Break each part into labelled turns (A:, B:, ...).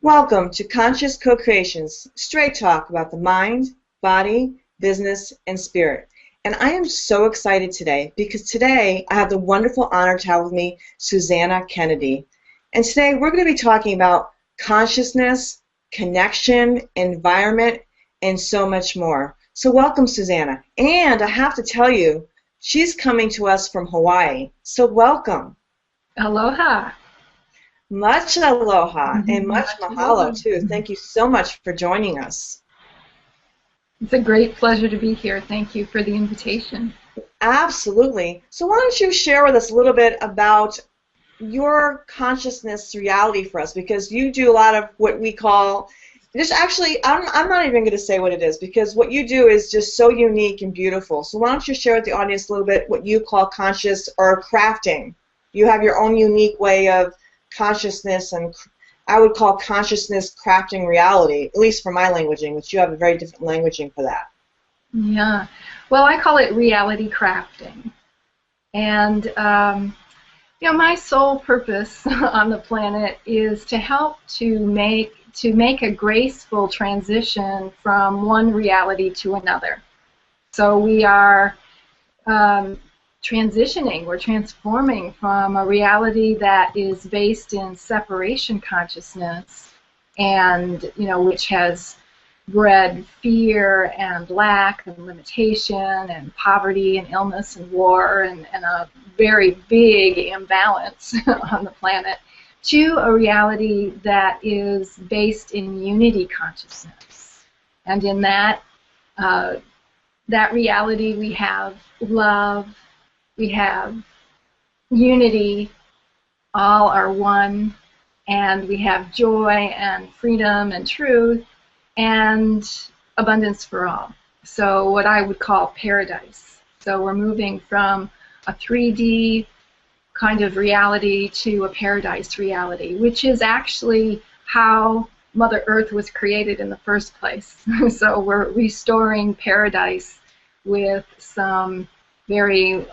A: Welcome to Conscious Co-Creations, straight talk about the mind, body, business, and spirit. And I am so excited today because today I have the wonderful honor to have with me Susanna Kennedy. And today we're going to be talking about consciousness, connection, environment, and so much more. So welcome, Susanna. And I have to tell you, she's coming to us from Hawaii. So welcome.
B: Aloha.
A: Much aloha and much mahalo too. Thank you so much for joining us.
B: It's a great pleasure to be here. Thank you for the invitation.
A: Absolutely. So why don't you share with us a little bit about your consciousness reality for us, because you do a lot of what we call, just actually, I'm not even going to say what it is, because what you do is just so unique and beautiful. So why don't you share with the audience a little bit what you call conscious or crafting. You have your own unique way of consciousness, and I would call consciousness crafting reality, at least for my languaging, which you have a very different languaging for that.
B: Yeah. Well, I call it reality crafting. And, my sole purpose on the planet is to help to make a graceful transition from one reality to another. So we are transitioning, we're transforming from a reality that is based in separation consciousness and, which has bred fear and lack and limitation and poverty and illness and war and a very big imbalance on the planet, to a reality that is based in unity consciousness. And in that reality we have love, we have unity, all are one, and we have joy and freedom and truth and abundance for all. So what I would call paradise. So we're moving from a 3D kind of reality to a paradise reality, which is actually how Mother Earth was created in the first place. So we're restoring paradise with some very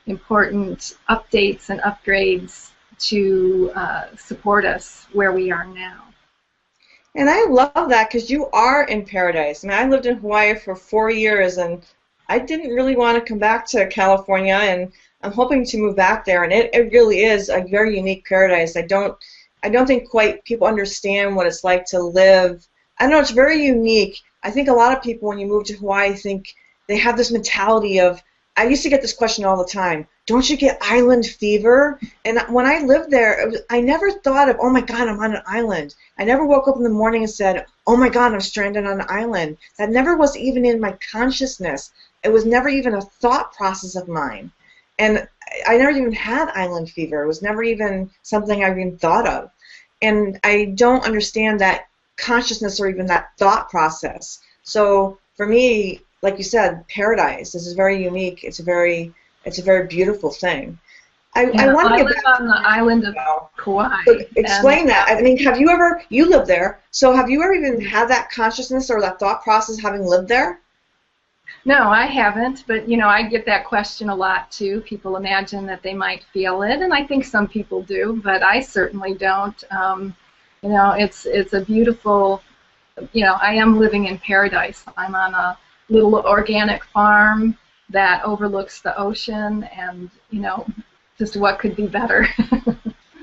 B: important updates and upgrades to support us where we are now.
A: And I love that, because you are in paradise. I mean, I lived in Hawaii for 4 years, and I didn't really want to come back to California, and I'm hoping to move back there. And it really is a very unique paradise. I don't think quite people understand what it's like to live. I don't know, it's very unique. I think a lot of people, when you move to Hawaii, think they have this mentality of, I used to get this question all the time, don't you get island fever? And when I lived there, I never thought of, oh my God, I'm on an island. I never woke up in the morning and said, oh my God, I'm stranded on an island. That never was even in my consciousness. It was never even a thought process of mine. And I never even had island fever. It was never even something I even thought of. And I don't understand that consciousness or even that thought process. So for me, like you said, paradise. This is very unique. It's a very beautiful thing. I want to
B: live on the island of Kauai.
A: So explain that. I mean, you lived there, so have you ever even had that consciousness or that thought process having lived there?
B: No, I haven't, but I get that question a lot too. People imagine that they might feel it, and I think some people do, but I certainly don't. It's a beautiful, I am living in paradise. I'm on a little organic farm that overlooks the ocean, and just what could be better.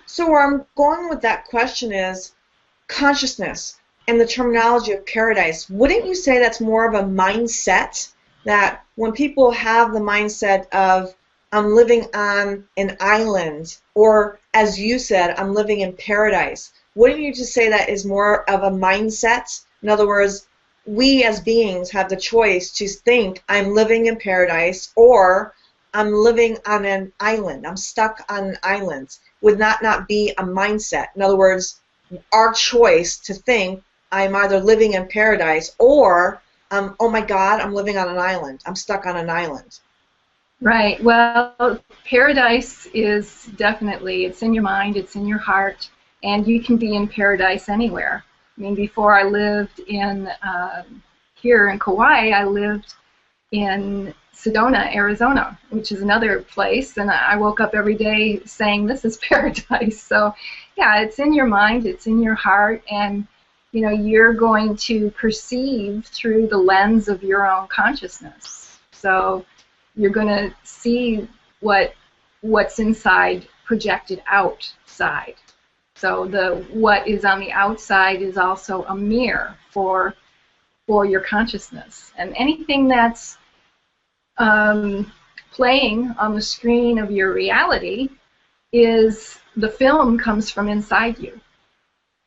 A: So where I'm going with that question is consciousness and the terminology of paradise. Wouldn't you say that's more of a mindset, that when people have the mindset of I'm living on an island, or as you said, I'm living in paradise, wouldn't you just say that is more of a mindset? In other words, we as beings have the choice to think I'm living in paradise or I'm living on an island. I'm stuck on an island. Would that not be a mindset? In other words, our choice to think I'm either living in paradise or oh my God, I'm living on an island. I'm stuck on an island.
B: Right. Well, paradise is definitely, it's in your mind, it's in your heart, and you can be in paradise anywhere. I mean, before I lived in here in Kauai, I lived in Sedona, Arizona, which is another place, and I woke up every day saying this is paradise. So, Yeah, it's in your mind, it's in your heart, and you're going to perceive through the lens of your own consciousness. So you're going to see what's inside projected outside. So what is on the outside is also a mirror for your consciousness. And anything that's playing on the screen of your reality is the film comes from inside you.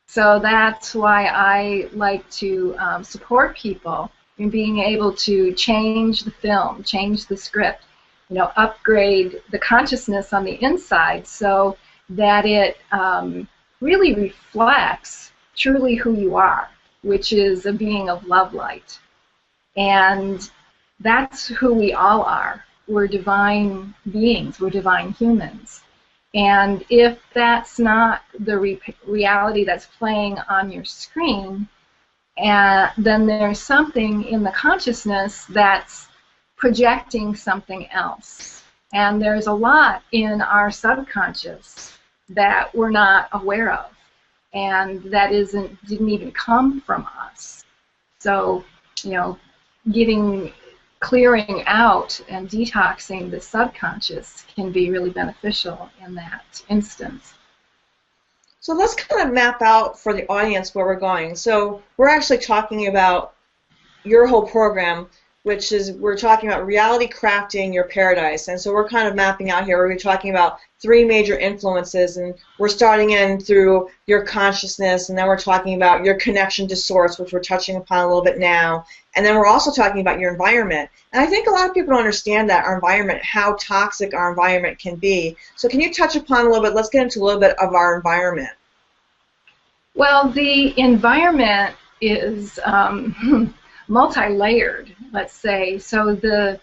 B: So that's why I like to support people in being able to change the film, change the script, upgrade the consciousness on the inside so that it really reflects truly who you are, which is a being of love light. And that's who we all are. We're divine beings. We're divine humans. And if that's not the reality that's playing on your screen, then there's something in the consciousness that's projecting something else. And there's a lot in our subconscious that we're not aware of, and that didn't even come from us. So, clearing out and detoxing the subconscious can be really beneficial in that instance.
A: So let's kind of map out for the audience where we're going. So we're actually talking about your whole program, which is we're talking about reality crafting your paradise. And so we're kind of mapping out here. We're talking about 3 major influences, and we're starting in through your consciousness, and then we're talking about your connection to source, which we're touching upon a little bit now. And then we're also talking about your environment. And I think a lot of people don't understand that our environment, how toxic our environment can be. So can you touch upon a little bit, let's get into a little bit of our environment.
B: Well, the environment is multi-layered, let's say. So the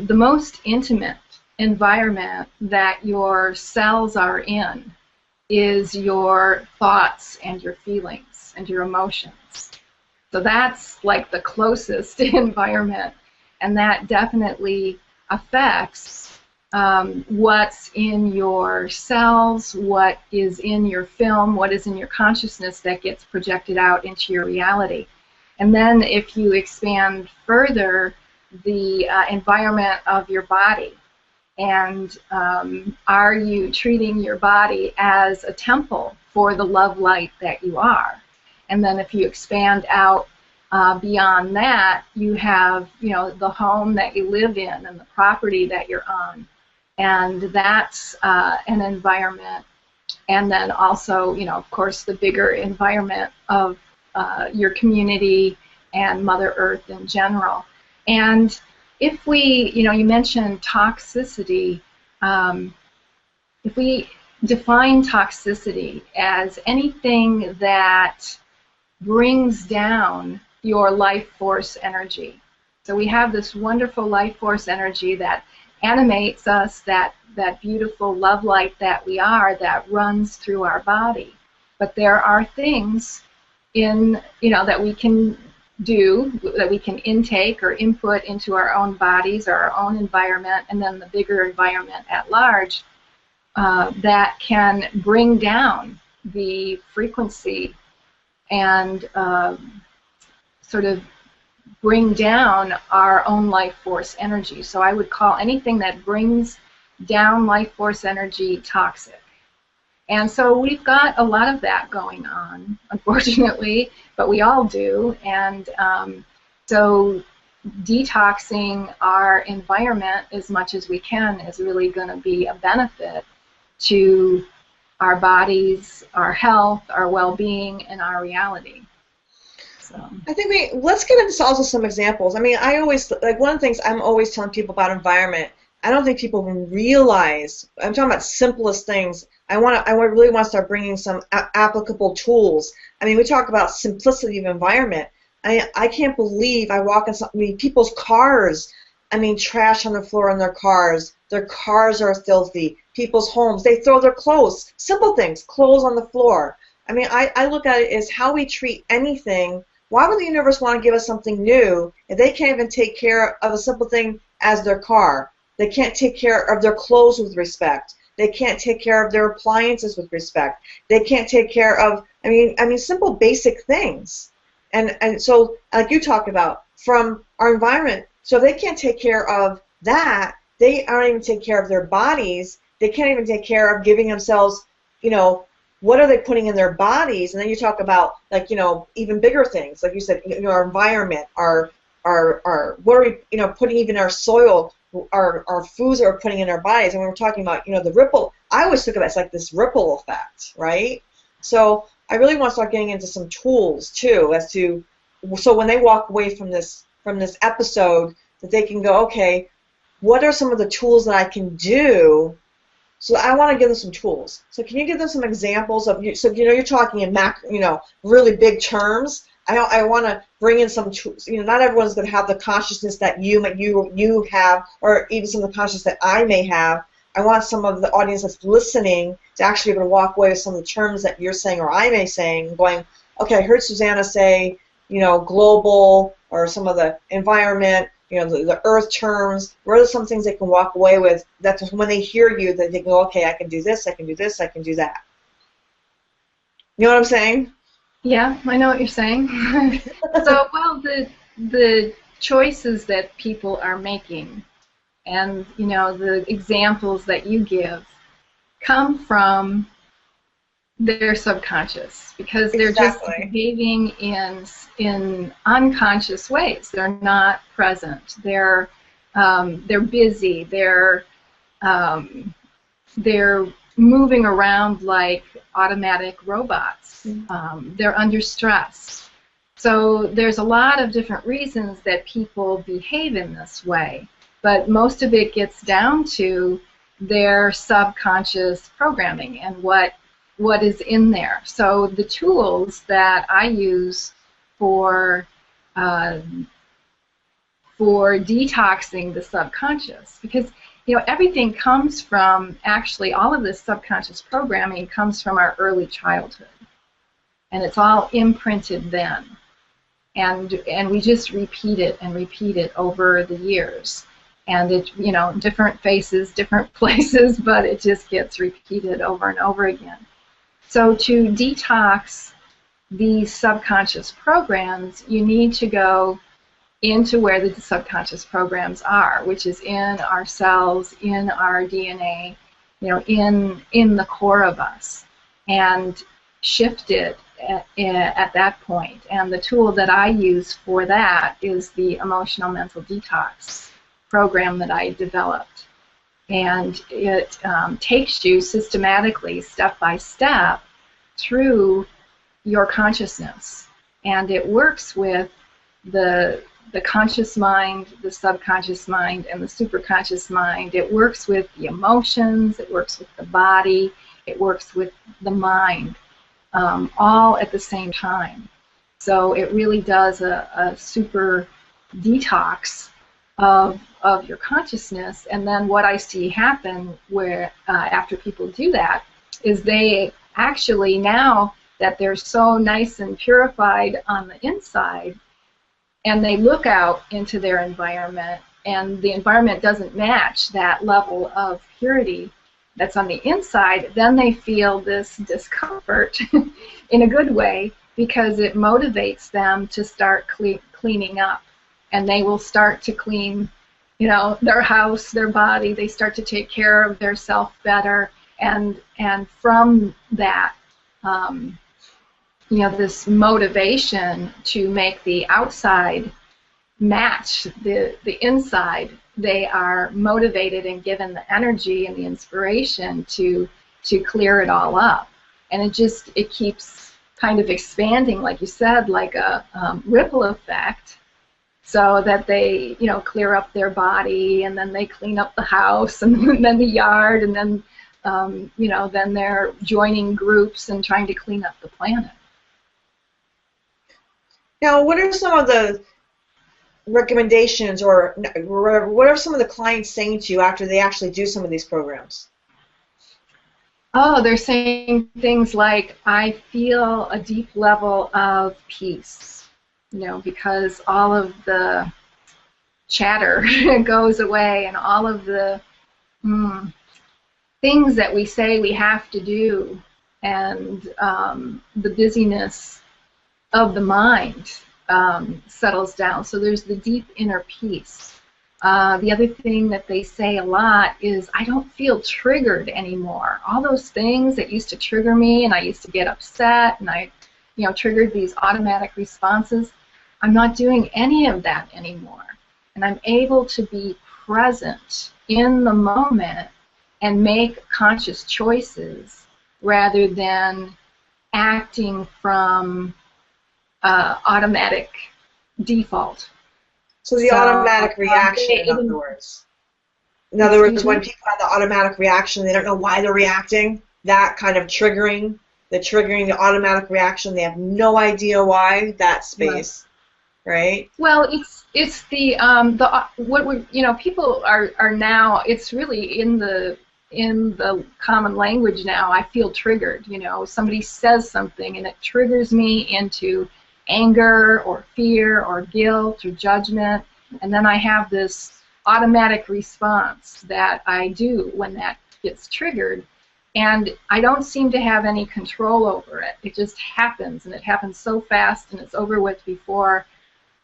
B: most intimate environment that your cells are in is your thoughts and your feelings and your emotions. So that's like the closest environment, and that definitely affects what's in your cells, what is in your film, what is in your consciousness that gets projected out into your reality. And then if you expand further, the environment of your body, and are you treating your body as a temple for the love light that you are? And then if you expand out beyond that, you have the home that you live in and the property that you're on, and that's an environment. And then also, of course, the bigger environment of your community and Mother Earth in general. And if we, you mentioned toxicity, if we define toxicity as anything that brings down your life force energy. So we have this wonderful life force energy that animates us, that beautiful love light that we are, that runs through our body. But there are things that we can do, that we can intake or input into our own bodies or our own environment, and then the bigger environment at large, that can bring down the frequency and sort of bring down our own life force energy. So I would call anything that brings down life force energy toxic. And so we've got a lot of that going on, unfortunately, but we all do. And so detoxing our environment as much as we can is really going to be a benefit to our bodies, our health, our well-being, and our reality. So
A: I think let's get into also some examples. I mean, I always, like, one of the things I'm always telling people about environment, I don't think people realize, I'm talking about simplest things. I really want to start bringing some applicable tools. I mean, we talk about simplicity of environment. I can't believe I walk in people's cars. I mean, trash on the floor in their cars. Their cars are filthy. People's homes, they throw their clothes. Simple things, clothes on the floor. I mean, I look at it as how we treat anything. Why would the universe want to give us something new if they can't even take care of a simple thing as their car? They can't take care of their clothes with respect. They can't take care of their appliances with respect. They can't take care of, I mean, simple basic things. And so, like you talked about, from our environment, so if they can't take care of that, they aren't even taking care of their bodies. They can't even take care of giving themselves, what are they putting in their bodies? And then you talk about, like, even bigger things, like you said, our environment, our what are we, putting even our soil, our foods that we're putting in our bodies. And when we're talking about, the ripple, I always think of it as like this ripple effect, right? So I really want to start getting into some tools too, so when they walk away from this episode, that they can go, okay, what are some of the tools that I can do? So I want to give them some tools. So can you give them some examples of, so you're talking in really big terms. I want to bring in some tools. Not everyone's going to have the consciousness that you have, or even some of the consciousness that I may have. I want some of the audience that's listening to actually be able to walk away with some of the terms that you're saying or I may saying, going, okay, I heard Susanna say, global, or some of the environment, the earth terms. What are some things they can walk away with? That's when they hear you, that they go, okay, I can do this, I can do this, I can do that. You know what I'm saying?
B: Yeah, I know what you're saying. So, well, the choices that people are making, and the examples that you give, come from their subconscious, because they're just behaving in unconscious ways. They're not present. They're busy. They're moving around like automatic robots. They're under stress. So there's a lot of different reasons that people behave in this way, but most of it gets down to their subconscious programming and what is in there. So the tools that I use for detoxing the subconscious, because everything comes from, actually all of this subconscious programming comes from our early childhood, and it's all imprinted then, and we just repeat it and repeat it over the years, and it different faces, different places, but it just gets repeated over and over again. So to detox these subconscious programs, you need to go into where the subconscious programs are, which is in our cells, in our DNA, in the core of us, and shift it at that point. And the tool that I use for that is the emotional mental detox program that I developed. And it takes you systematically, step by step, through your consciousness. And it works with the conscious mind, the subconscious mind, and the superconscious mind. It works with the emotions, it works with the body, it works with the mind, all at the same time. So it really does a super detox of your consciousness. And then what I see happen where after people do that is they actually, now that they're so nice and purified on the inside, and they look out into their environment, and the environment doesn't match that level of purity that's on the inside, then they feel this discomfort in a good way, because it motivates them to start cleaning up. And they will start to clean, their house, their body. They start to take care of their self better, and from that, this motivation to make the outside match the inside, they are motivated and given the energy and the inspiration to clear it all up. And it keeps kind of expanding, like you said, like a ripple effect, so that they clear up their body, and then they clean up the house, and then the yard, and then then they're joining groups and trying to clean up the planet.
A: Now, what are some of the recommendations, or what are some of the clients saying to you after they actually do some of these programs?
B: Oh, they're saying things like, I feel a deep level of peace, because all of the chatter goes away, and all of the things that we say we have to do, and the busyness of the mind settles down. So there's the deep inner peace. The other thing that they say a lot is, I don't feel triggered anymore. All those things that used to trigger me, and I used to get upset, and I, triggered these automatic responses, I'm not doing any of that anymore. And I'm able to be present in the moment and make conscious choices rather than acting from automatic default.
A: So the automatic reaction, in other words. In other words, when people have the automatic reaction, they don't know why they're reacting, that kind of triggering, the automatic reaction, they have no idea why, that space, right?
B: Well, it's the what we, people are now, it's really in the common language now, I feel triggered. Somebody says something and it triggers me into anger or fear or guilt or judgment, and then I have this automatic response that I do when that gets triggered, and I don't seem to have any control over it. It just happens, and it happens so fast, and it's over with before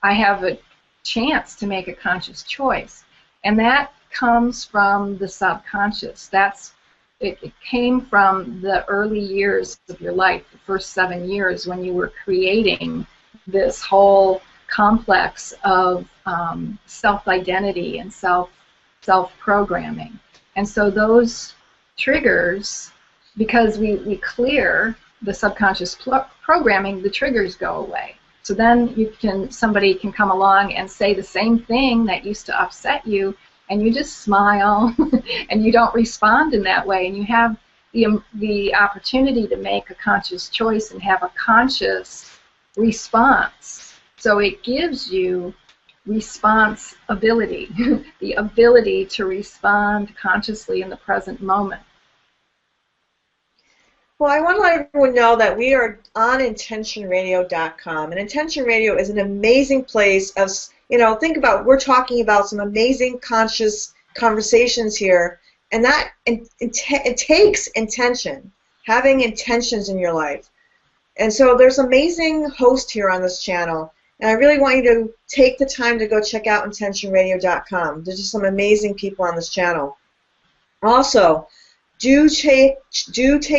B: I have a chance to make a conscious choice. And that comes from the subconscious. It came from the early years of your life, the first 7 years, when you were creating this whole complex of self-identity and self-programming. And so those triggers, because we clear the subconscious programming, the triggers go away. So then somebody can come along and say the same thing that used to upset you, and you just smile and you don't respond in that way, and you have the opportunity to make a conscious choice and have a conscious response. So it gives you responsibility, the ability to respond consciously in the present moment.
A: Well, I want to let everyone know that we are on intentionradio.com, and Intention Radio is an amazing place of, think about, we're talking about some amazing conscious conversations here, and that it takes intention, having intentions in your life. And so there's amazing hosts here on this channel, and I really want you to take the time to go check out intentionradio.com. There's just some amazing people on this channel. Also, do take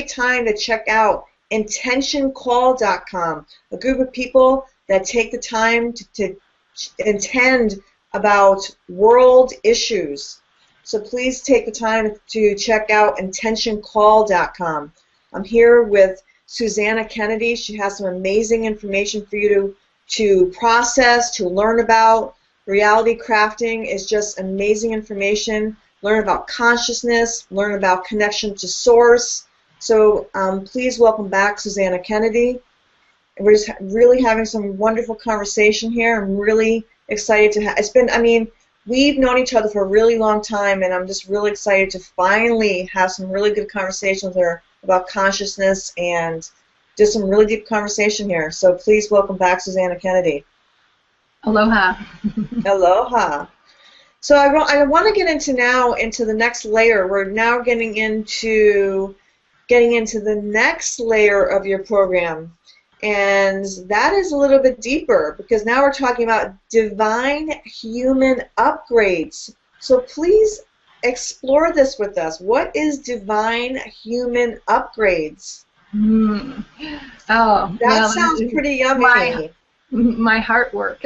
A: time to check out intentioncall.com, a group of people that take the time to intend about world issues. So please take the time to check out intentioncall.com. I'm here with Susanna Kennedy. She has some amazing information for you to process, to learn about. Reality crafting is just amazing information. Learn about consciousness, learn about connection to source. So please welcome back Susanna Kennedy. We're just really having some wonderful conversation here. I'm really excited to have, we've known each other for a really long time, and I'm just really excited to finally have some really good conversation with her about consciousness and just some really deep conversation here. So please welcome back Susanna Kennedy.
B: Aloha.
A: Aloha. So I want to get into the next layer. We're now getting into the next layer of your program, and that is a little bit deeper, because now we're talking about divine human upgrades. So please explore this with us. What is divine human upgrades?
B: Oh, that
A: sounds pretty yummy.
B: My heart work.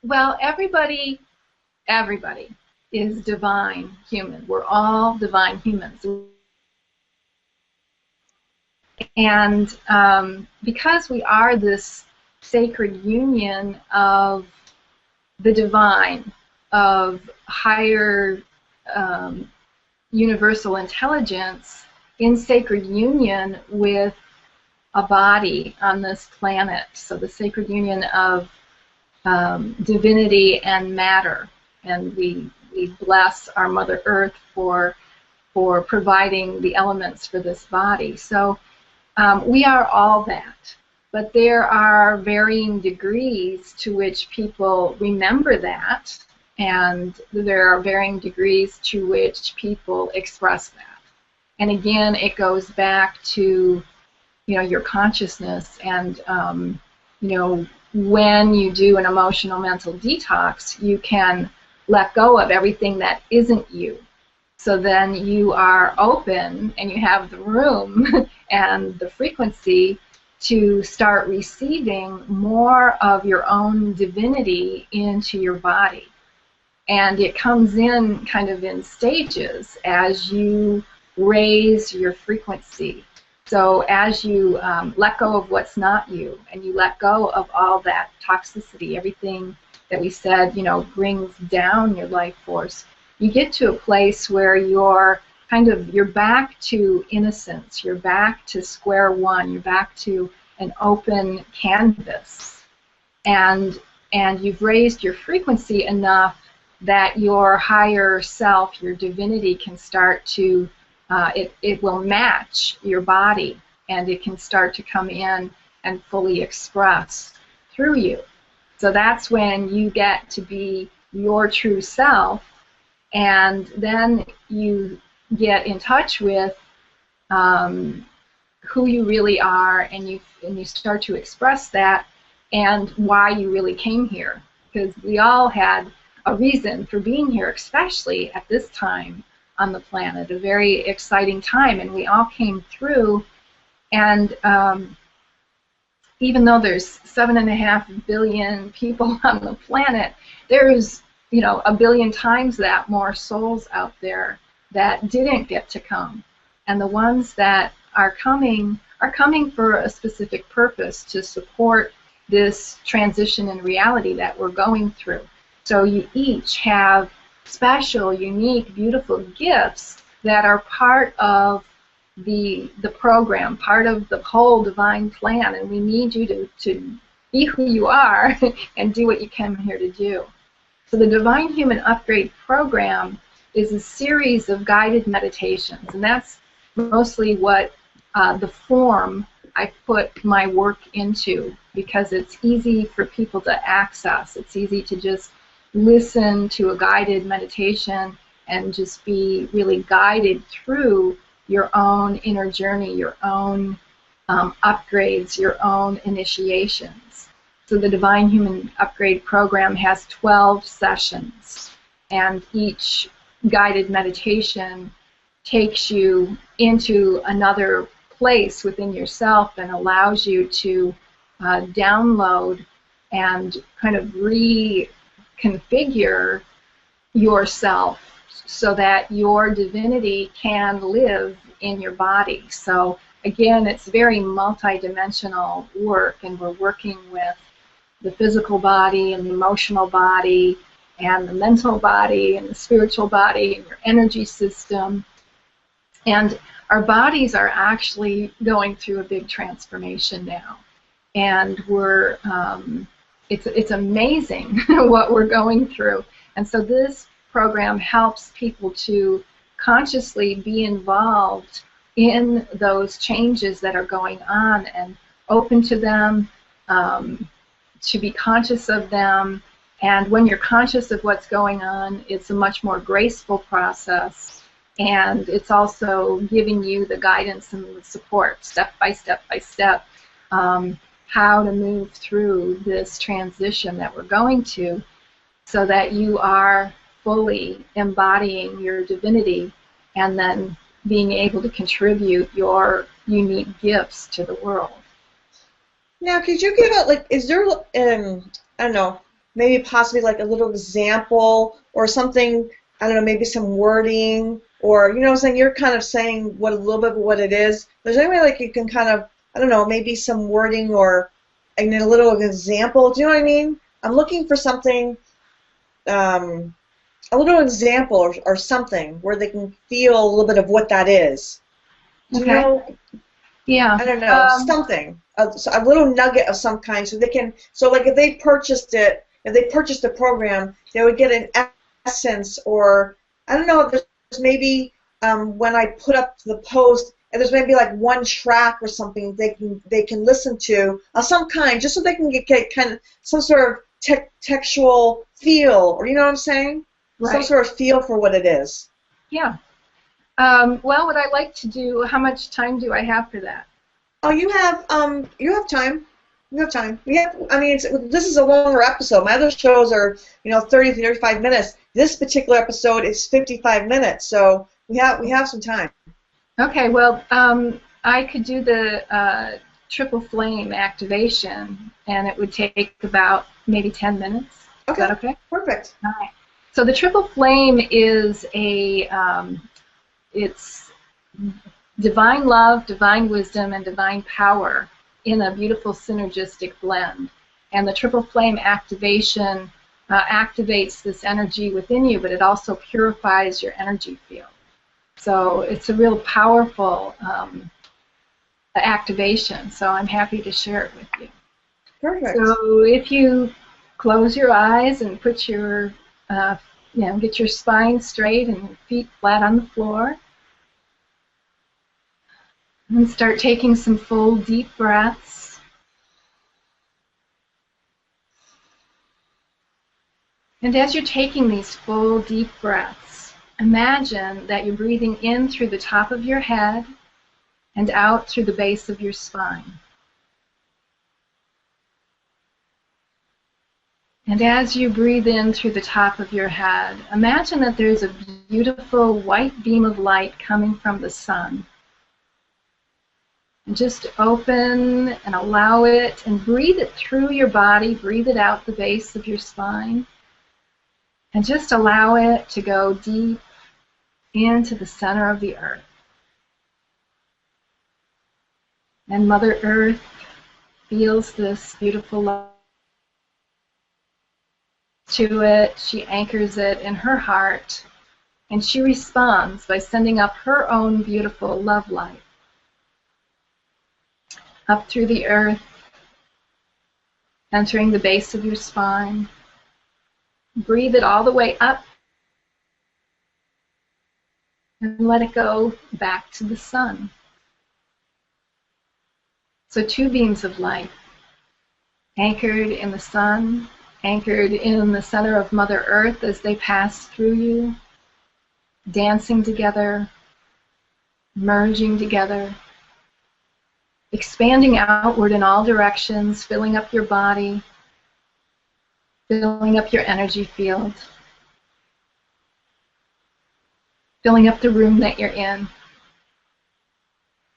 B: Well, everybody is divine human. We're all divine humans. And because we are this sacred union of the divine, of higher universal intelligence, in sacred union with a body on this planet, so the sacred union of divinity and matter, and we bless our Mother Earth for providing the elements for this body. So we are all that, but there are varying degrees to which people remember that And there are varying degrees to which people express that. And again, it goes back to, your consciousness. And when you do an emotional mental detox, you can let go of everything that isn't you. So then you are open and you have the room and the frequency to start receiving more of your own divinity into your body. And it comes in kind of in stages as you raise your frequency. So as you let go of what's not you, and you let go of all that toxicity, everything that we said, brings down your life force, you get to a place where you're back to innocence, you're back to square one, you're back to an open canvas, and you've raised your frequency enough that your higher self, your divinity, can start to it will match your body, and it can start to come in and fully express through you. So that's when you get to be your true self, and then you get in touch with who you really are, and you start to express that and why you really came here. Because we all had a reason for being here, especially at this time on the planet, a very exciting time, and we all came through. And even though there's 7.5 billion people on the planet, there's a billion times that more souls out there that didn't get to come, and the ones that are coming for a specific purpose, to support this transition in reality that we're going through. So you each have special, unique, beautiful gifts that are part of the program, part of the whole divine plan, and we need you to be who you are and do what you came here to do. So the Divine Human Upgrade Program is a series of guided meditations, and that's mostly what the form I put my work into, because it's easy for people to access. It's easy to just listen to a guided meditation and just be really guided through your own inner journey, your own upgrades, your own initiations. So the Divine Human Upgrade Program has 12 sessions, and each guided meditation takes you into another place within yourself and allows you to download and kind of reconfigure yourself so that your divinity can live in your body. So again, it's very multidimensional work, and we're working with the physical body and the emotional body and the mental body and the spiritual body and your energy system. And our bodies are actually going through a big transformation now, and we're it's amazing what we're going through. And so this program helps people to consciously be involved in those changes that are going on and open to them, to be conscious of them. And when you're conscious of what's going on, it's a much more graceful process, and it's also giving you the guidance and the support step by step by step, how to move through this transition that we're going to, so that you are fully embodying your divinity and then being able to contribute your unique gifts to the world.
A: Now, could you give out, like, is there, I don't know, maybe possibly like a little example or something, I don't know, maybe some wording, or, you know what I'm saying, you're kind of saying what a little bit of what it is. There's any way like you can kind of, I don't know, maybe some wording or a little example, do you know what I mean? I'm looking for something, a little example or something where they can feel a little bit of what that is. Do you know?
B: Yeah.
A: I don't know, something, a little nugget of some kind, so they can, so like if they purchased it, if they purchased the program, they would get an essence, or I don't know, if there's maybe when I put up the post, and there's maybe like one track or something they can listen to of some kind, just so they can get kind of some sort of textual feel, or you know what I'm saying? Some
B: Right.
A: sort of feel for what it is.
B: Yeah. Well, what I like to do, how much time do I have for that?
A: Oh, you have time. You have time. I mean, this is a longer episode. My other shows are, 30 to 35 minutes. This particular episode is 55 minutes, so we have some time.
B: Okay, well, I could do the triple flame activation, and it would take about maybe 10 minutes. Is
A: Okay,
B: that okay?
A: perfect.
B: All right. So the triple flame is it's divine love, divine wisdom, and divine power in a beautiful synergistic blend. And the triple flame activation activates this energy within you, but it also purifies your energy field. So it's a real powerful activation. So I'm happy to share it with you.
A: Perfect.
B: So if you close your eyes and put your, get your spine straight and your feet flat on the floor, and start taking some full deep breaths. And as you're taking these full deep breaths, imagine that you're breathing in through the top of your head and out through the base of your spine. And as you breathe in through the top of your head, imagine that there's a beautiful white beam of light coming from the sun. And just open and allow it and breathe it through your body, breathe it out the base of your spine. And just allow it to go deep into the center of the earth. And Mother Earth feels this beautiful love to it. She anchors it in her heart. And she responds by sending up her own beautiful love light up through the earth, entering the base of your spine. Breathe it all the way up and let it go back to the sun. So two beams of light, anchored in the sun, anchored in the center of Mother Earth as they pass through you, dancing together, merging together, expanding outward in all directions, filling up your body, filling up your energy field, filling up the room that you're in,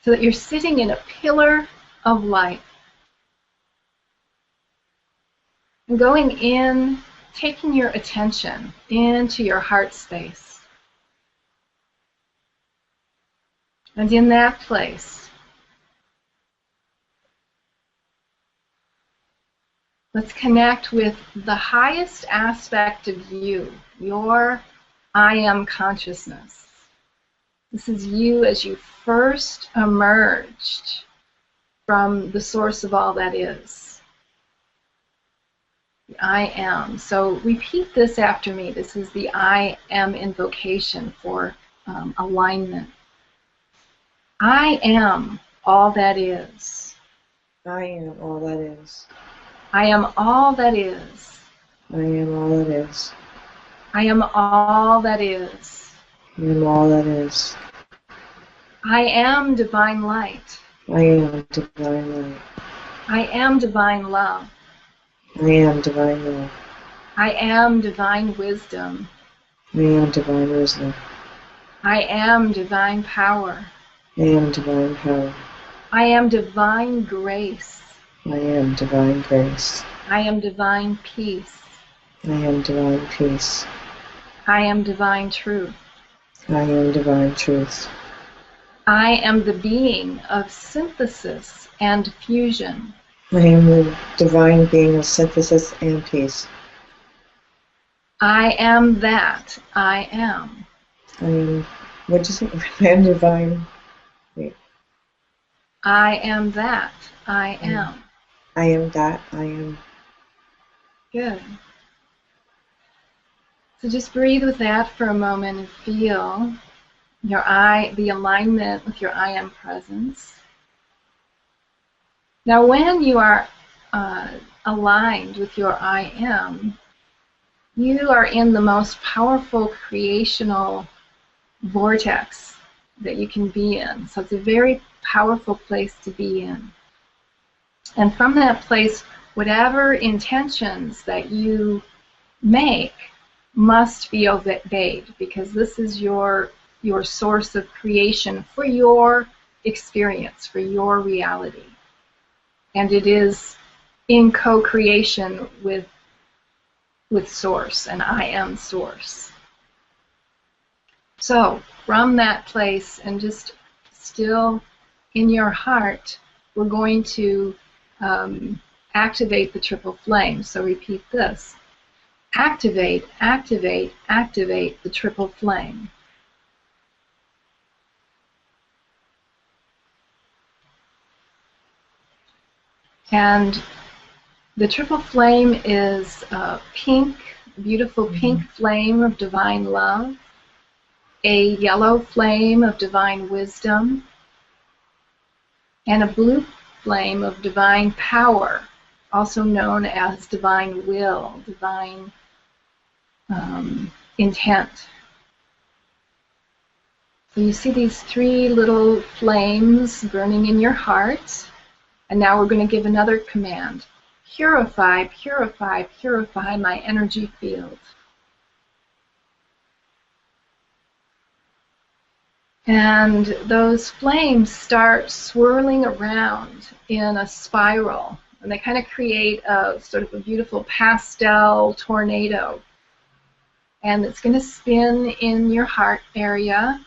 B: so that you're sitting in a pillar of light. And going in, taking your attention into your heart space. And in that place, let's connect with the highest aspect of you, your I am consciousness. This is you as you first emerged from the source of all that is. The I am. So repeat this after me. This is the I am invocation for alignment. I am all that is.
A: I am all that is.
B: I am all that is.
A: I am all that is.
B: I am all that is.
A: I am all that is.
B: I am divine light.
A: I am divine light.
B: I am divine love.
A: I am divine love.
B: I am divine wisdom.
A: I am divine wisdom.
B: I am divine power.
A: I am divine power.
B: I am divine grace.
A: I am divine grace.
B: I am divine peace.
A: I am divine peace.
B: I am divine truth.
A: I am divine truth.
B: I am the being of synthesis and fusion.
A: I am the divine being of synthesis and peace.
B: I am that I am.
A: I am, what did you say? I am divine. Wait.
B: I am that I am.
A: I am that I am.
B: Good. So just breathe with that for a moment and feel the alignment with your I am presence. Now when you are aligned with your I am, You are in the most powerful creational vortex that you can be in. So it's a very powerful place to be in. And from that place, whatever intentions that you make must be obeyed, because this is your source of creation for your experience, for your reality. And it is in co-creation with Source, and I am Source. So from that place, and just still in your heart, we're going to activate the triple flame. So repeat this. Activate, activate, activate the triple flame. And the triple flame is a pink, beautiful pink flame of divine love, a yellow flame of divine wisdom, and a blue flame of divine power, also known as divine will, divine intent. So you see these three little flames burning in your heart, and now we're going to give another command. Purify, purify, purify my energy field. And those flames start swirling around in a spiral, and they kind of create a sort of a beautiful pastel tornado. And it's going to spin in your heart area.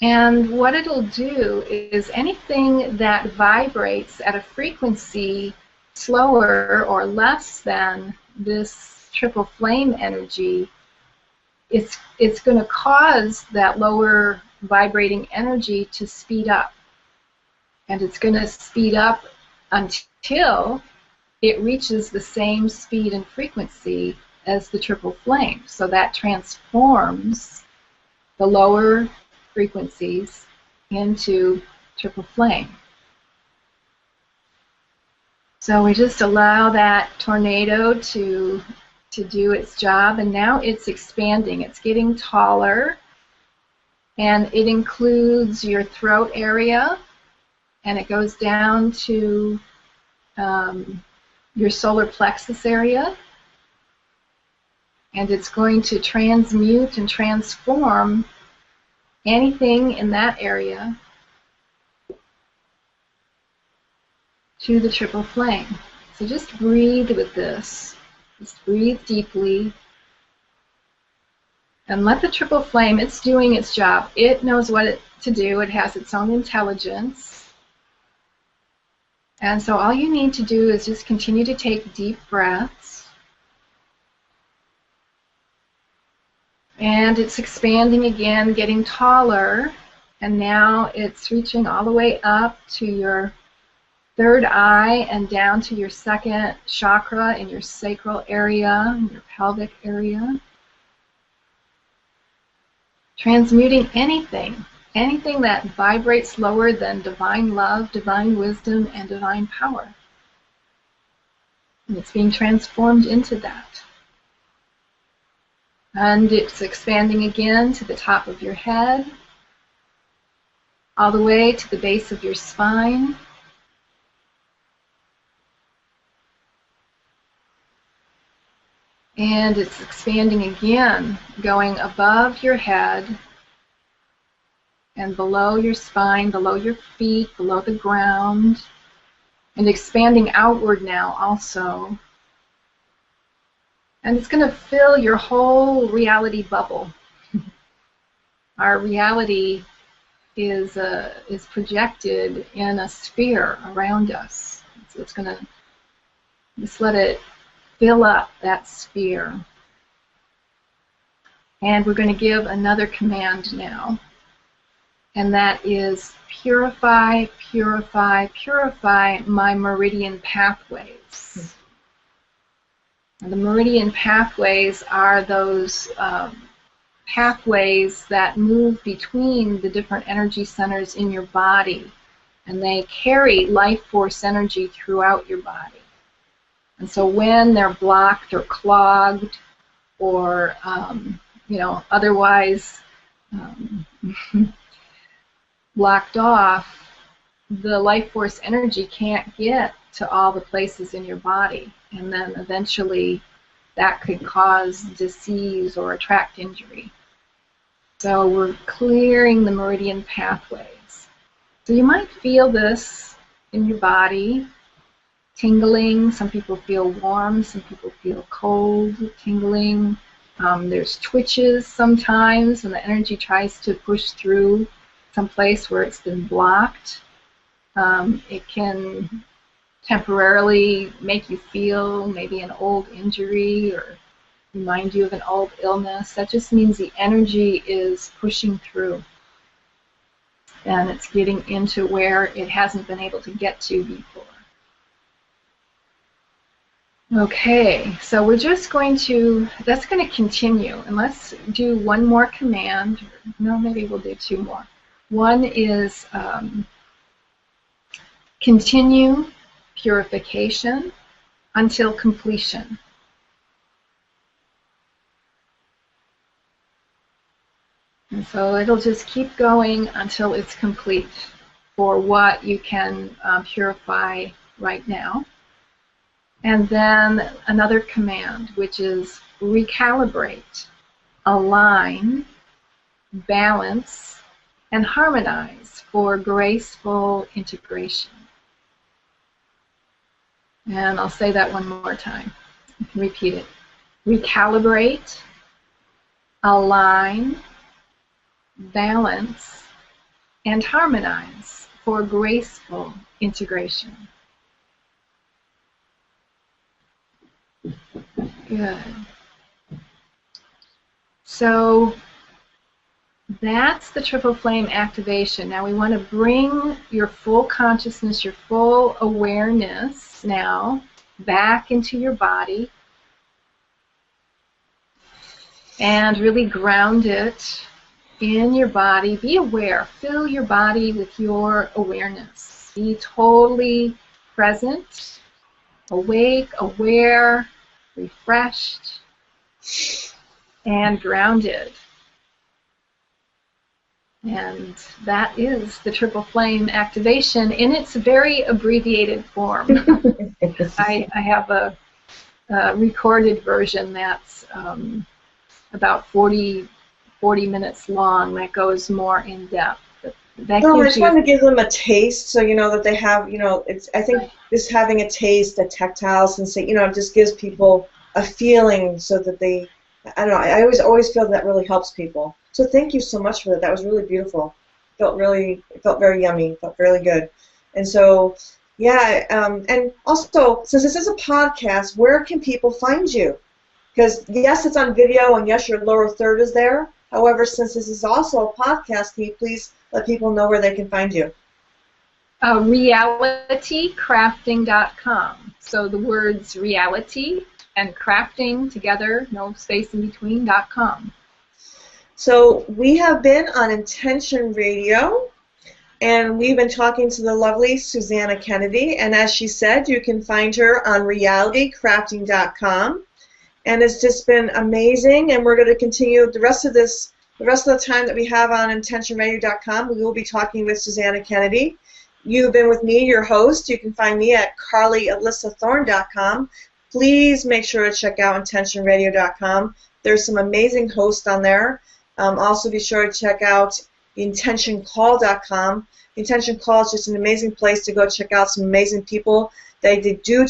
B: And what it'll do is anything that vibrates at a frequency slower or less than this triple flame energy, it's going to cause that lower vibrating energy to speed up. And it's going to speed up until it reaches the same speed and frequency as the triple flame. So that transforms the lower frequencies into triple flame. So we just allow that tornado to do its job, and now it's expanding. It's getting taller, and it includes your throat area, and it goes down to your solar plexus area, and it's going to transmute and transform anything in that area to the triple flame. So just breathe with this. Just breathe deeply and let the triple flame, it's doing its job. It knows what to do. It has its own intelligence. And so all you need to do is just continue to take deep breaths. And it's expanding again, getting taller, and now it's reaching all the way up to your third eye and down to your second chakra in your sacral area, in your pelvic area. Transmuting anything that vibrates lower than divine love, divine wisdom, and divine power. And it's being transformed into that. And it's expanding again to the top of your head, all the way to the base of your spine. And it's expanding again, going above your head and below your spine, below your feet, below the ground, and expanding outward now also. And it's going to fill your whole reality bubble. Our reality is projected in a sphere around us. So it's going to just let it fill up that sphere. And we're going to give another command now. And that is purify, purify, purify my meridian pathways. And the meridian pathways are those pathways that move between the different energy centers in your body. And they carry life force energy throughout your body. And so when they're blocked or clogged or otherwise blocked off, the life force energy can't get to all the places in your body, and then eventually that could cause disease or attract injury. So we're clearing the meridian pathways. So you might feel this in your body, tingling. Some people feel warm, some people feel cold, tingling. There's twitches sometimes, and the energy tries to push through some place where it's been blocked. It can temporarily make you feel maybe an old injury or remind you of an old illness. That just means the energy is pushing through, and it's getting into where it hasn't been able to get to before. Okay, so we're just going to, that's going to continue, and let's do one more command. No, maybe we'll do two more. One is continue purification until completion. And so it'll just keep going until it's complete for what you can purify right now. And then another command, which is recalibrate, align, balance, and harmonize for graceful integration. And I'll say that one more time. You can repeat it. Recalibrate, align, balance, and harmonize for graceful integration. Good. So that's the triple flame activation. Now we want to bring your full consciousness, your full awareness now back into your body and really ground it in your body. Be aware. Fill your body with your awareness. Be totally present, awake, aware, refreshed, and grounded. And that is the triple flame activation in its very abbreviated form. I have a recorded version that's about 40 minutes long that goes more in depth. I
A: just wanted to give them a taste, so you know that they have, it's. I think just having a taste, a tactile sensation, it just gives people a feeling, so that they, I don't know. I always feel that really helps people. So thank you so much for that. That was really beautiful. It felt very yummy. It felt really good. And so, yeah. And also, since this is a podcast, where can people find you? Because yes, it's on video, and yes, your lower third is there. However, since this is also a podcast, can you please let people know where they can find you?
B: Realitycrafting.com. So the words reality and crafting together, no space in between, .com.
A: So we have been on Intention Radio, and we've been talking to the lovely Susannah Kennedy. And as she said, you can find her on realitycrafting.com. And it's just been amazing, and we're going to continue the rest of the time that we have on intentionradio.com. We will be talking with Susannah Kennedy. You've been with me, your host. You can find me at carlyalysathorne.com. Please make sure to check out intentionradio.com. There's some amazing hosts on there. Also be sure to check out intentioncall.com. Intention Call is just an amazing place to go check out some amazing people. They do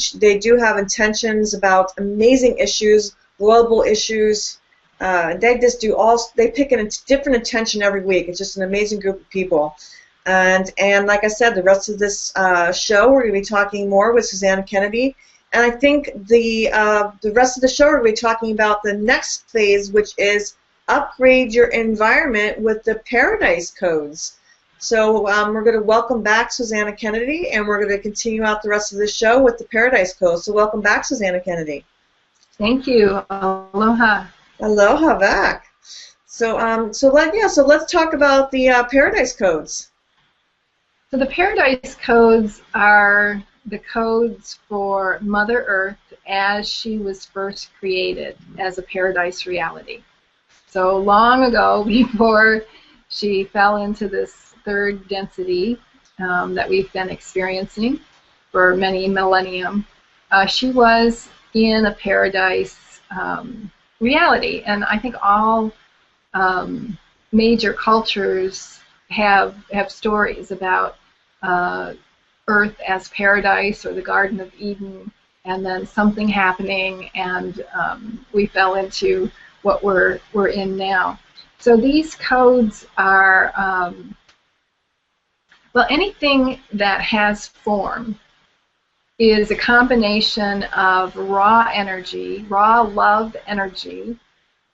A: have intentions about amazing issues, global issues. They pick a different intention every week. It's just an amazing group of people. And like I said, the rest of this show, we're going to be talking more with Susannah Kennedy. And I think the rest of the show, we're going to be talking about the next phase, which is upgrade your environment with the Paradise Codes. So we're going to welcome back Susannah Kennedy, and we're going to continue out the rest of the show with the Paradise Codes. So welcome back, Susannah Kennedy.
B: Thank you. Aloha.
A: Aloha back. So let's talk about the Paradise Codes.
B: So the Paradise Codes are the codes for Mother Earth as she was first created as a paradise reality. So long ago, before she fell into this third density that we've been experiencing for many millennium, she was in a paradise reality. And I think all major cultures have stories about Earth as paradise or the Garden of Eden, and then something happening, and we fell into what we're in now. So these codes are, well, anything that has form is a combination of raw energy, raw love energy,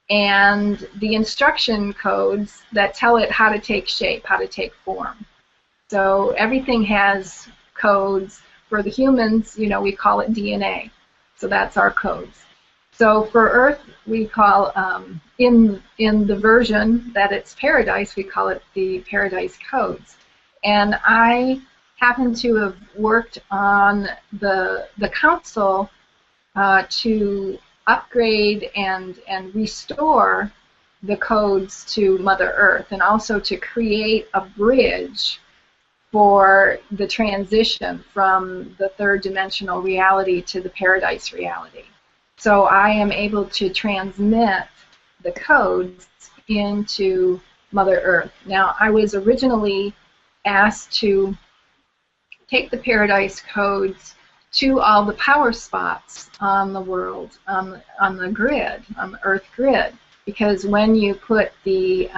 B: and the instruction codes that tell it how to take shape, how to take form. So everything has codes. For the humans, you know, we call it DNA. So that's our codes. So for Earth, we call, in the version that it's paradise, we call it the paradise codes. And I happen to have worked on the council to upgrade and restore the codes to Mother Earth, and also to create a bridge for the transition from the third dimensional reality to the paradise reality. So I am able to transmit the codes into Mother Earth. Now, I was originally asked to take the paradise codes to all the power spots on the world, on the grid, on the Earth grid, because when you put the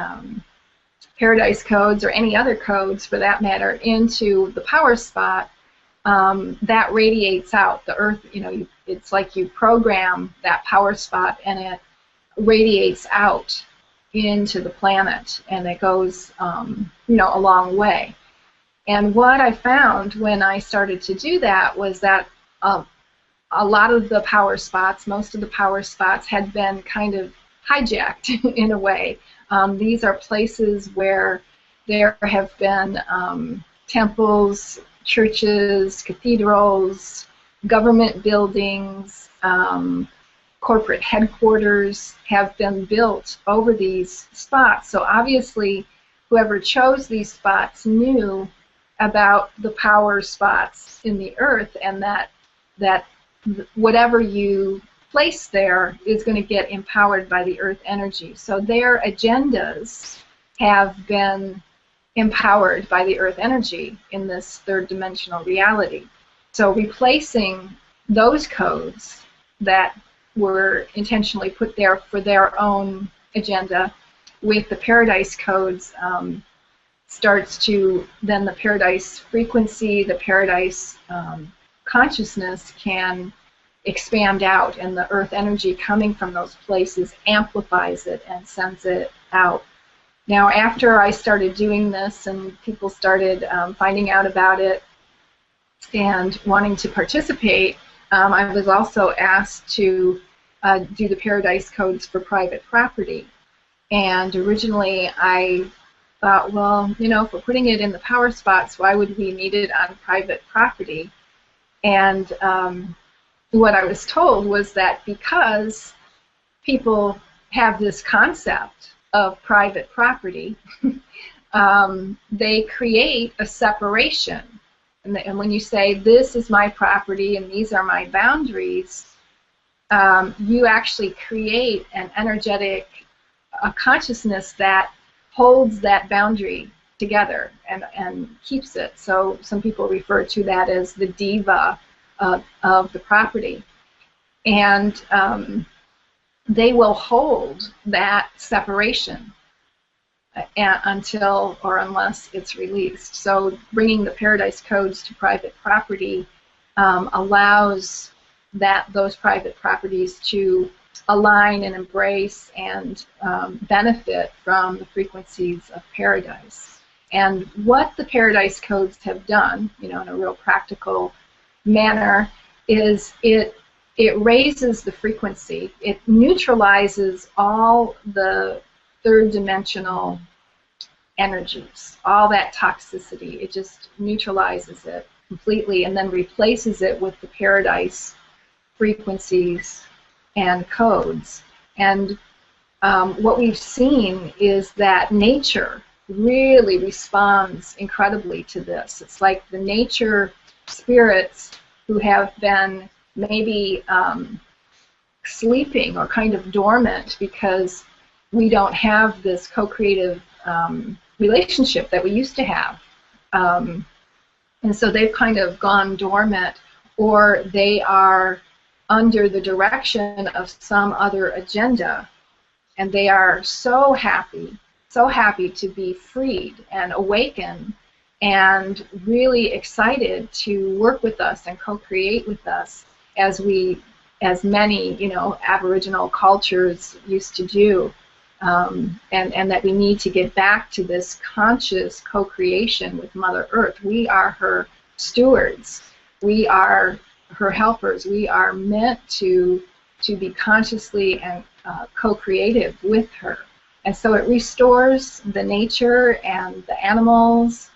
B: paradise codes, or any other codes for that matter, into the power spot, that radiates out. The Earth, you know, it's like you program that power spot, and it radiates out into the planet, and it goes, you know, a long way. And what I found when I started to do that was that a lot of the power spots, most of the power spots, had been kind of hijacked in a way. These are places where there have been temples, churches, cathedrals, government buildings, corporate headquarters have been built over these spots. So obviously, whoever chose these spots knew about the power spots in the Earth, and that whatever you place there is going to get empowered by the Earth energy. So their agendas have been empowered by the Earth energy in this third dimensional reality. So replacing those codes that were intentionally put there for their own agenda with the paradise codes starts to, then the paradise frequency, the paradise consciousness can expand out, and the Earth energy coming from those places amplifies it and sends it out. Now, after I started doing this and people started finding out about it and wanting to participate, I was also asked to do the paradise codes for private property. And originally I thought, well, you know, if we're putting it in the power spots, why would we need it on private property? And what I was told was that because people have this concept of private property, they create a separation. And when you say, this is my property and these are my boundaries, you actually create an energetic consciousness that holds that boundary together and keeps it. So some people refer to that as the diva of the property. And they will hold that separation until or unless it's released. So bringing the paradise codes to private property allows those private properties to align and embrace and benefit from the frequencies of paradise. And what the paradise codes have done, you know, in a real practical manner, is it raises the frequency. It neutralizes all the third dimensional energies, all that toxicity. It just neutralizes it completely and then replaces it with the paradise frequencies and codes. And what we've seen is that nature really responds incredibly to this. It's like the nature spirits who have been maybe sleeping or kind of dormant because we don't have this co-creative relationship that we used to have. And so they've kind of gone dormant, or they are under the direction of some other agenda, and they are so happy to be freed and awakened and really excited to work with us and co-create with us as many, you know, Aboriginal cultures used to do. And that we need to get back to this conscious co-creation with Mother Earth. We are her stewards. We are her helpers. We are meant to be consciously and co-creative with her. And so it restores the nature and the animals.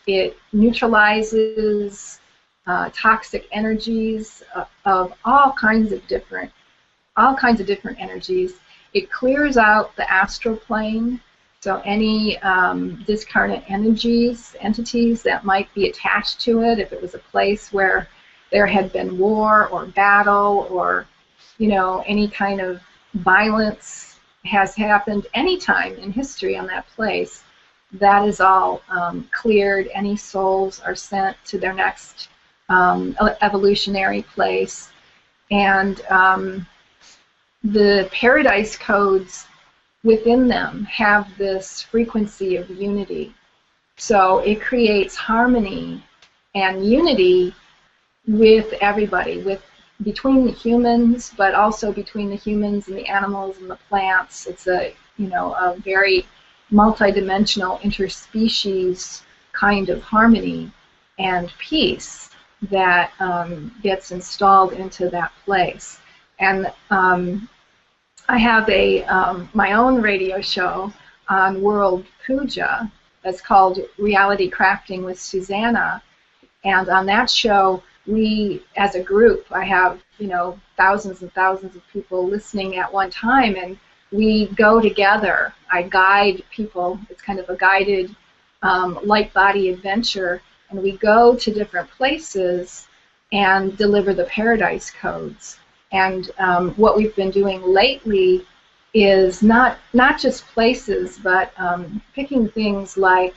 B: It neutralizes toxic energies of all kinds of different energies. It clears out the astral plane, so any discarnate entities that might be attached to it, if it was a place where there had been war or battle or, you know, any kind of violence has happened any time in history on that place, that is all cleared. Any souls are sent to their next evolutionary place. And the paradise codes within them have this frequency of unity. So it creates harmony and unity with everybody, between the humans, but also between the humans and the animals and the plants. It's a very multidimensional interspecies kind of harmony and peace that gets installed into that place. And I have my own radio show on World Puja that's called Reality Crafting with Susanna. And on that show, we, as a group, I have, you know, thousands and thousands of people listening at one time, and we go together. I guide people. It's kind of a guided light body adventure, and we go to different places and deliver the paradise codes. And what we've been doing lately is not just places, but picking things like,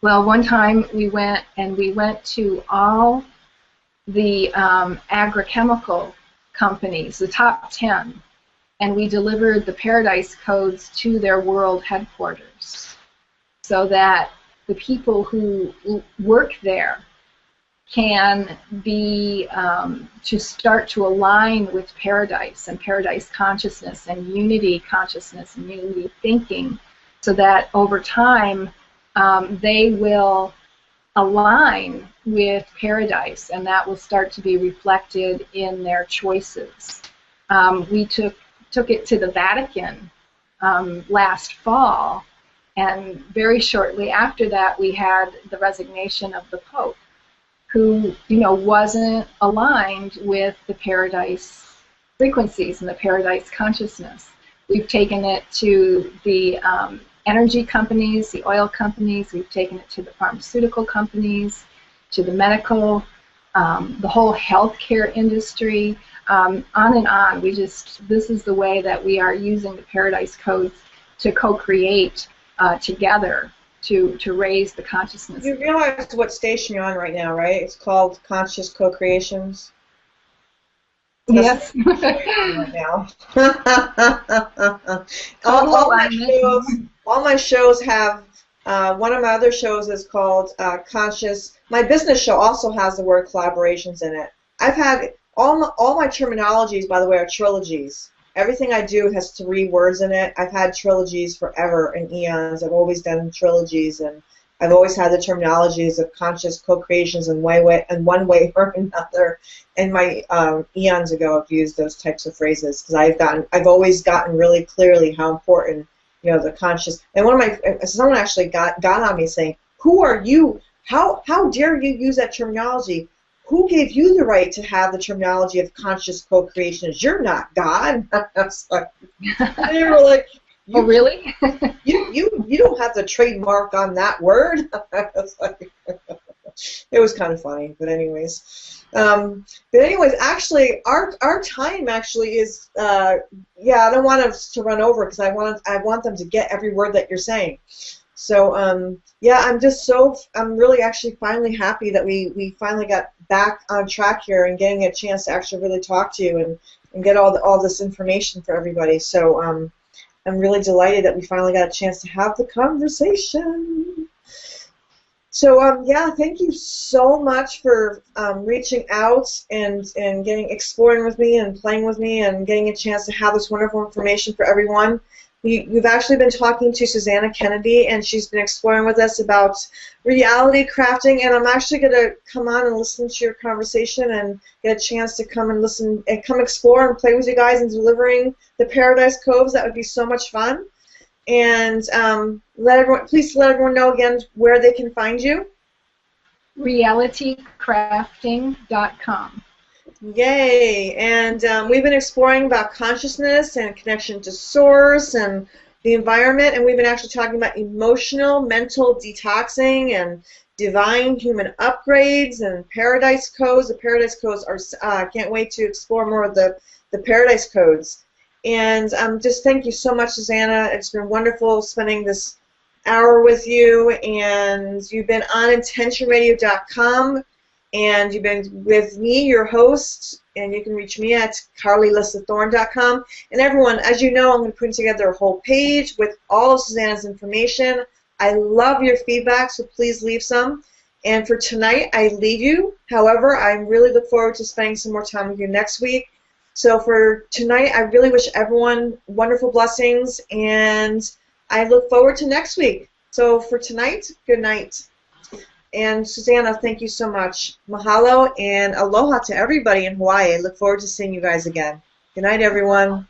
B: well, one time we went to all the agrochemical companies, the top 10, and we delivered the paradise codes to their world headquarters so that the people who work there can be to start to align with paradise and paradise consciousness and unity consciousness and unity thinking, so that over time they will align with paradise, and that will start to be reflected in their choices. We took it to the Vatican last fall, and very shortly after that we had the resignation of the Pope, who, you know, wasn't aligned with the paradise frequencies and the paradise consciousness. We've taken it to the energy companies, the oil companies, we've taken it to the pharmaceutical companies, to the medical, the whole healthcare industry, on and on. This is the way that we are using the paradise codes to co-create together to raise the consciousness.
A: You realize what station you're on right now, right? It's called Conscious Co-Creations.
B: Yes.
A: Right now. all my shows have, one of my other shows is called Conscious. My business show also has the word collaborations in it. I've had, all my terminologies, by the way, are trilogies. Everything I do has 3 words in it. I've had trilogies forever and eons. I've always done trilogies, and I've always had the terminologies of conscious co-creations in one way or another. And my eons ago, I've used those types of phrases because I've always gotten really clearly how important, you know, the conscious. And someone actually got on me saying, "Who are you? How dare you use that terminology? who gave you the right to have the terminology of conscious co-creation? You're not God. They were like,
B: oh, really?
A: you don't have the trademark on that word. It was kind of funny, but anyways. Actually, our time actually is yeah. I don't want us to run over because I want them to get every word that you're saying. So yeah, I'm really actually finally happy that we finally got back on track here and getting a chance to actually really talk to you and get all this information for everybody. So I'm really delighted that we finally got a chance to have the conversation. So yeah, thank you so much for reaching out and exploring with me and playing with me and getting a chance to have this wonderful information for everyone. You've actually been talking to Susanna Kennedy, and she's been exploring with us about reality crafting, and I'm actually going to come on and listen to your conversation and get a chance to come and listen and come explore and play with you guys and delivering the Paradise Coves. That would be so much fun. And please let everyone know again where they can find you.
B: realitycrafting.com.
A: Yay! And we've been exploring about consciousness and connection to source and the environment, and we've been actually talking about emotional, mental detoxing and divine human upgrades and Paradise Codes. The Paradise Codes are, I can't wait to explore more of the Paradise Codes. And just thank you so much, Susanna. It's been wonderful spending this hour with you, and you've been on intentionradio.com. And you've been with me, your host, and you can reach me at carlylisathorne.com. And everyone, as you know, I'm going to put together a whole page with all of Susanna's information. I love your feedback, so please leave some. And for tonight, I leave you. However, I really look forward to spending some more time with you next week. So for tonight, I really wish everyone wonderful blessings, and I look forward to next week. So for tonight, good night. And Susanna, thank you so much. Mahalo and aloha to everybody in Hawaii. I look forward to seeing you guys again. Good night, everyone.